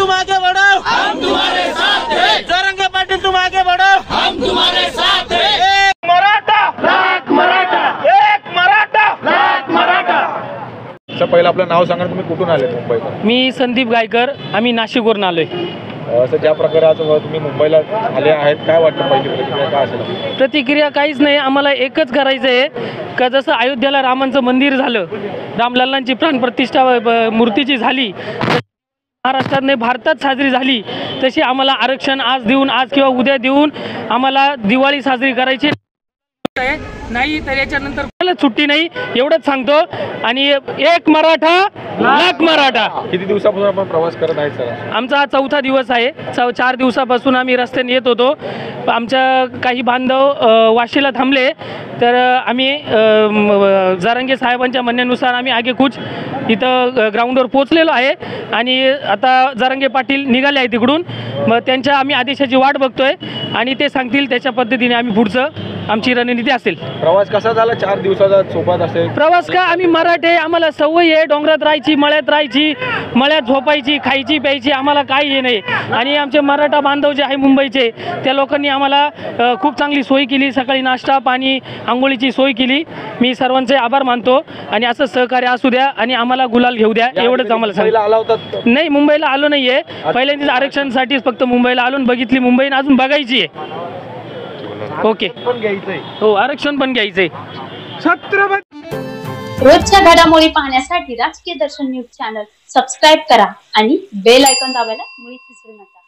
तुम आगे बढ़ो, हम तुम्हारे साथ हैं। जरंगे पाटील तुम आगे बढ़ो, हम तुम्हारे साथ हैं। एक मराठा लाख मराठा, एक मराठा लाख मराठा। सर पहिलं आपलं नाव सांगा, तुम्ही कुठून आले मुंबईत? मी संदीप गायकर, आम्ही नाशिकवरून आलोय। असं ज्या प्रकारे आज तुम्ही मुंबईला आले आहेत, काय वाटतं पहिली प्रतिक्रिया काय असेल? प्रतिक्रिया काहीच नाही, आम्हाला एकच करायचं आहे का जसं अयोध्येला रामांचं मंदिर झालं, रामलल्लांची प्राणप्रतिष्ठा मूर्तीची झाली, महाराष्ट्रात नाही भारतात साजरी झाली, तशी आम्हाला आरक्षण आज देऊन, आज किंवा उद्या देऊन आम्हाला दिवाळी साजरी करायची नाही। तर याच्यानंतर कोणाला सुट्टी नाही, एवढंच सांगतो। आणि एक मराठा लाख मराठा। किती दिवसापासून आपण प्रवास करत आहे सर? आमचा 4था दिवस आहे। 4 दिवसापासून आम्ही रस्त्याने येत होतो। आमच्या काही बांधव वाशीला थांबले, तर आम्ही जरांगे साहेबांच्या म्हणण्यानुसार आम्ही आगेकूच इथं ग्राउंडवर पोहोचलेलो आहे आणि आता जरांगे पाटील निघाले आहे तिकडून। मग त्यांच्या आम्ही आदेशाची वाट बघतोय आणि ते सांगतील त्याच्या पद्धतीने आम्ही पुढचं आमची रणनीती असेल। प्रवास कसा झाला? 4 दिवसाचा सोबत असेल प्रवास का? आम्ही मराठे, आम्हाला सवय आहे डोंगरात राहायची, मळ्यात राहायची, मळ्यात झोपायची, खायची प्यायची, आम्हाला काही हे नाही। आणि आमचे मराठा बांधव जे आहे मुंबईचे, त्या लोकांनी आम्हाला खूप चांगली सोय केली, सकाळी नाश्ता पाणी आंघोळीची सोय केली। मी सर्वांचे आभार मानतो आणि असं सहकार्य असू द्या आणि आम्हाला गुलाल घेऊ द्या, एवढंच आम्हाला सांगितलं। आला होता? नाही, मुंबईला आलो नाहीये, पहिल्यांदाच आरक्षणासाठीच फक्त मुंबईला आलो, बघितली मुंबई, अजून बघायची आहे। ओके, पण घ्यायचंय? हो, आरक्षण पण घ्यायचंय। रोजच्या घडामोडी पाहण्यासाठी राजकीय दर्शन न्यूज चॅनल सबस्क्राईब करा आणि बेल आयकॉन दाबायला मुळीच विसरू नका।